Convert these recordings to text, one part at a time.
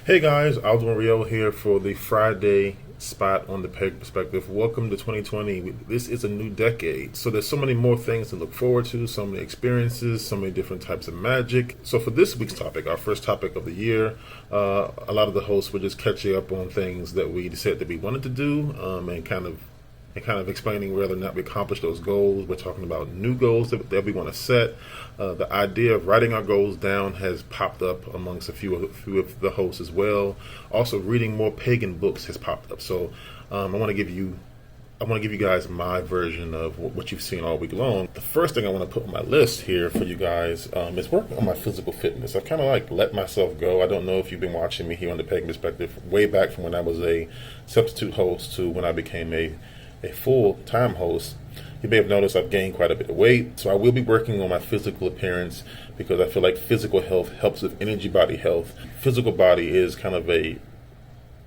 Hey guys, Aldo Rio here for the Friday spot on the Peg Perspective. Welcome to 2020. This is a new decade, so there's so many more things to look forward to, so many experiences, so many different types of magic. So for this week's topic, our first topic of the year, a lot of the hosts were just catching up on things that we decided that we wanted to do, and kind of explaining whether or not we accomplished those goals. We're talking about new goals that we want to set. The idea of writing our goals down has popped up amongst a few of the hosts as well. Also, reading more pagan books has popped up. So, I want to give you guys my version of what you've seen all week long. The first thing I want to put on my list here for you guys is working on my physical fitness. I've kind of let myself go. I don't know if you've been watching me here on the Pagan Perspective way back from when I was a substitute host to when I became a full-time host. You may have noticed I've gained quite a bit of weight, so I will be working on my physical appearance because I feel like physical health helps with energy body health. Physical body is kind of a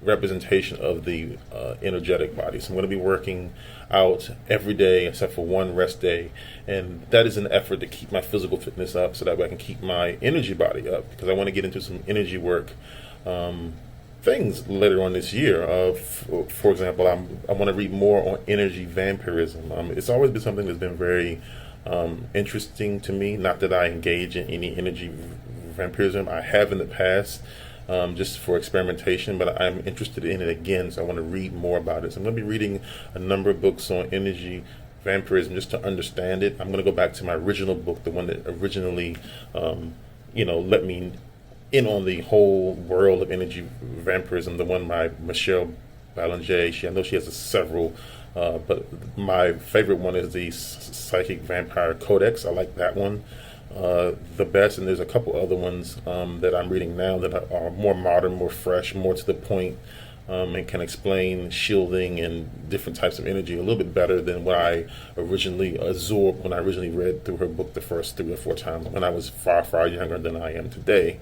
representation of the energetic body. So I'm going to be working out every day except for one rest day, and that is an effort to keep my physical fitness up so that way I can keep my energy body up, because I want to get into some energy work things later on this year. For example, I want to read more on energy vampirism. It's always been something that's been very interesting to me. Not that I engage in any energy vampirism. I have in the past, just for experimentation, but I'm interested in it again, so I want to read more about it. So I'm going to be reading a number of books on energy vampirism just to understand it. I'm going to go back to my original book, the one that originally, let me in on the whole world of energy vampirism, the one by Michelle Ballinger. I know she has several, but my favorite one is the Psychic Vampire Codex. I like that one the best, and there's a couple other ones that I'm reading now that are more modern, more fresh, more to the point, and can explain shielding and different types of energy a little bit better than what I originally absorbed when I originally read through her book the first 3 or 4 times when I was far, far younger than I am today.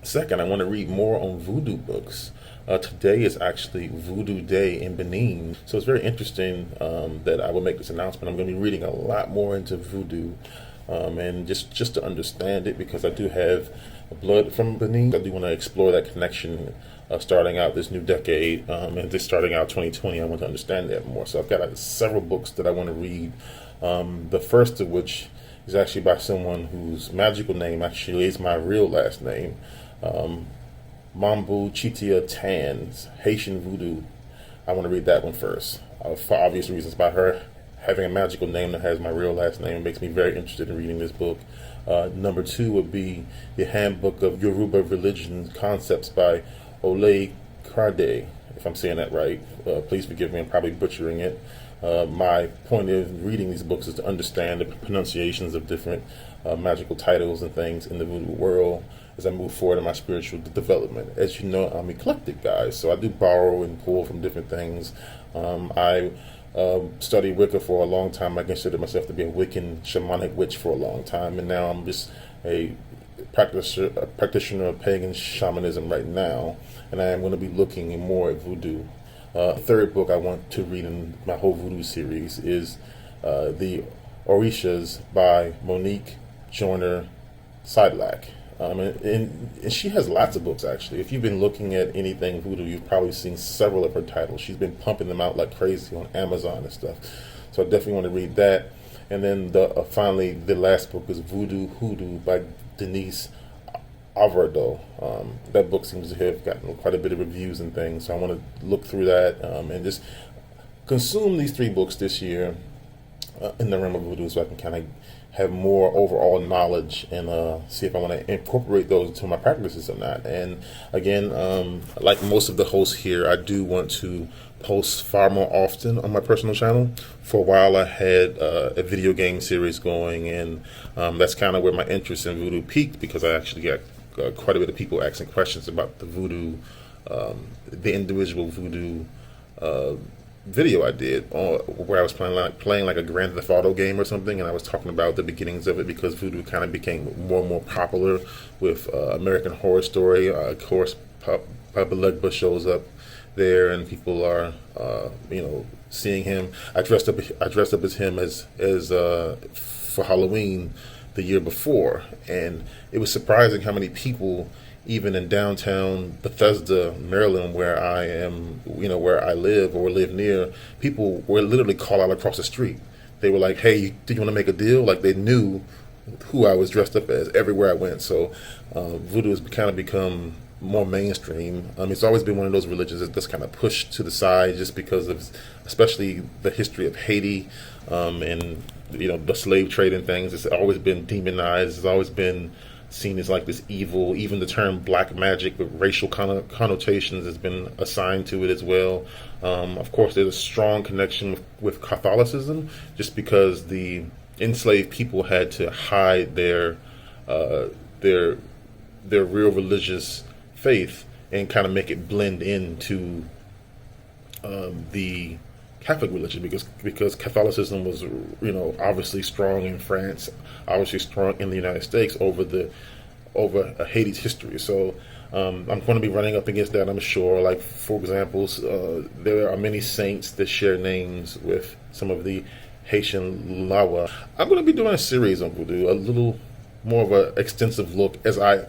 Second, I want to read more on voodoo books. Today is actually Voodoo Day in Benin, so it's very interesting that I will make this announcement. I'm going to be reading a lot more into voodoo, and just to understand it, because I do have blood from Benin. I do want to explore that connection starting out this new decade, and just starting out 2020. I want to understand that more. So I've got several books that I want to read. The first of which is actually by someone whose magical name actually is my real last name, Mambu Chitia Tan's Haitian Voodoo. I want to read that one first, for obvious reasons. By her having a magical name that has my real last name, it makes me very interested in reading this book. Number 2 would be The Handbook of Yoruba Religion Concepts by Ole Karde, if I'm saying that right. Please forgive me, I'm probably butchering it. My point in reading these books is to understand the pronunciations of different magical titles and things in the voodoo world as I move forward in my spiritual development. As you know, I'm eclectic, guys, so I do borrow and pull from different things. I studied Wicca for a long time. I considered myself to be a Wiccan shamanic witch for a long time, and now I'm just a practitioner of pagan shamanism right now, and I am going to be looking more at voodoo. Third book I want to read in my whole voodoo series is The Orishas by Monique Joyner Sidelac. And she has lots of books, actually. If you've been looking at anything voodoo, you've probably seen several of her titles. She's been pumping them out like crazy on Amazon and stuff. So I definitely want to read that. And then finally, the last book is Voodoo Hoodoo by Denise Alvarado. That book seems to have gotten quite a bit of reviews and things, so I want to look through that and just consume these 3 books this year in the realm of voodoo, so I can kind of have more overall knowledge and see if I want to incorporate those into my practices or not. And again, like most of the hosts here, I do want to post far more often on my personal channel. For a while, I had a video game series going, and that's kind of where my interest in voodoo peaked, because I actually got quite a bit of people asking questions about the voodoo, the individual voodoo video I did where I was playing like a Grand Theft Auto game or something, and I was talking about the beginnings of it, because voodoo kind of became more and more popular with American Horror Story. Of course, Papa Legba shows up there, and people are seeing him. I dressed up as him as for Halloween the year before, and it was surprising how many people even in downtown Bethesda, Maryland, where I am, where I live or live near, people were literally called out across the street. They were like, "Hey, do you want to make a deal?" Like they knew who I was dressed up as everywhere I went. So voodoo has kind of become more mainstream. It's always been one of those religions that's kind of pushed to the side just because of, especially the history of Haiti, and the slave trade and things. It's always been demonized. It's always been seen as like this evil. Even the term black magic with racial connotations has been assigned to it as well. Of course, there's a strong connection with Catholicism, just because the enslaved people had to hide their real religious faith and kind of make it blend into the Catholic religion, because Catholicism was obviously strong in France, obviously strong in the United States over Haiti's history. So I'm going to be running up against that, I'm sure. Like, for example, there are many saints that share names with some of the Haitian Lawa. I'm going to be doing a series on voodoo, a little more of an extensive look as I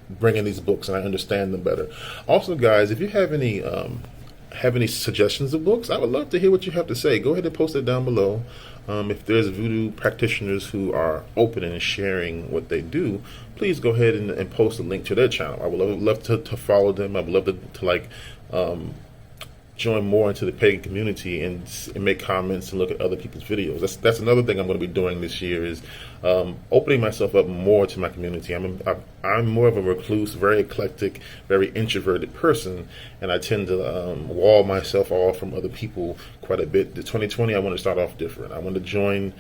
bring in these books and I understand them better. Also, guys, if you have any suggestions of books, I would love to hear what you have to say. Go ahead and post it down below. If there's voodoo practitioners who are open and sharing what they do, please go ahead and post a link to their channel. I would love to follow them. I would love to join more into the pagan community and make comments and look at other people's videos. That's another thing I'm going to be doing this year, is opening myself up more to my community. I'm more of a recluse, very eclectic, very introverted person, and I tend to wall myself off from other people quite a bit. The 2020, I want to start off different. I want to join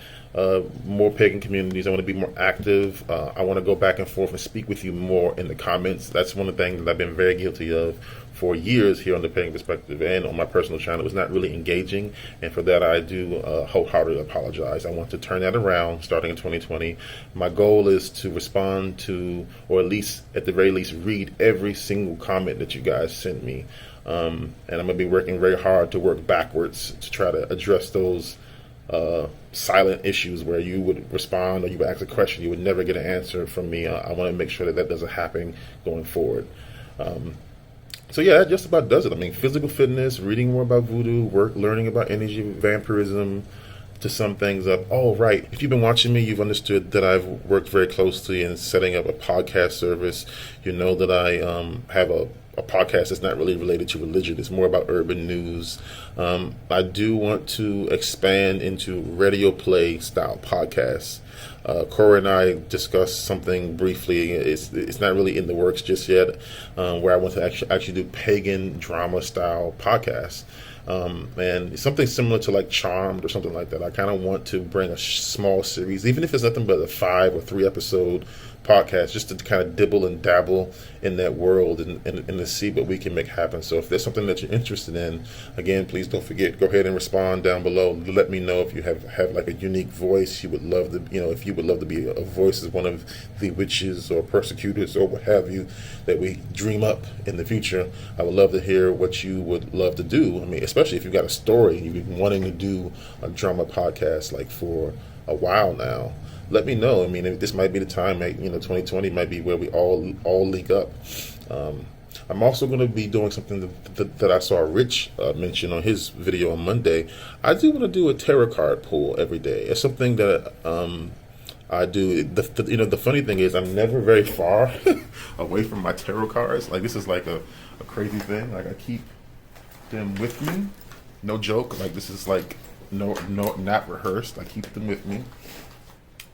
more pagan communities. I want to be more active. I want to go back and forth and speak with you more in the comments. That's one of the things that I've been very guilty of for years here on the Pagan Perspective and on my personal channel. It was not really engaging, and for that I do wholeheartedly apologize. I want to turn that around starting in 2020. My goal is to respond to, or at the very least read every single comment that you guys send me, and I'm going to be working very hard to work backwards to try to address those silent issues where you would respond or you would ask a question, you would never get an answer from me. I want to make sure that doesn't happen going forward. So yeah, that just about does it. I mean, physical fitness, reading more about voodoo, learning about energy vampirism, to sum things up. Oh, right. If you've been watching me, you've understood that I've worked very closely in setting up a podcast service. You know that I have a podcast that's not really related to religion. It's more about urban news. I do want to expand into radio play style podcasts. Corey and I discussed something briefly. It's not really in the works just yet, where I want to actually do pagan drama style podcasts. And something similar to like Charmed or something like that. I kind of want to bring a small series, even if it's nothing but a 5 or 3 episode podcast, just to kind of dibble and dabble in that world and to see what we can make happen. So if there's something that you're interested in, again, please don't forget, go ahead and respond down below. Let me know if you have like a unique voice you would love to, if you would love to be a voice as one of the witches or persecutors or what have you that we dream up in the future. I would love to hear what you would love to do. I mean, especially if you've got a story, you've been wanting to do a drama podcast like for a while now. Let me know. I mean, this might be the time. 2020 might be where we all link up. I'm also going to be doing something that I saw Rich mention on his video on Monday. I do want to do a tarot card pull every day. It's something that I do. The funny thing is, I'm never very far away from my tarot cards. Like, this is like a crazy thing. Like, I keep them with me. No joke. Like, this is like not rehearsed. I keep them with me.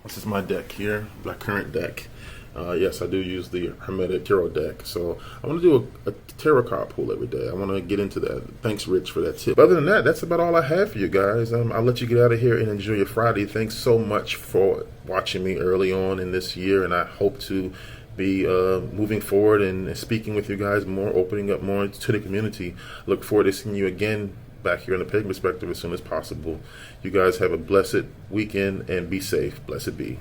This is my deck here, my current deck. Yes, I do use the Hermetic Tarot deck. So I want to do a tarot card pull every day. I want to get into that. Thanks, Rich, for that tip. But other than that, that's about all I have for you guys. I'll let you get out of here and enjoy your Friday. Thanks so much for watching me early on in this year, and I hope to be moving forward and speaking with you guys more, opening up more to the community. Look forward to seeing you again back here on the Pagan Perspective as soon as possible. You guys have a blessed weekend and be safe. Blessed be.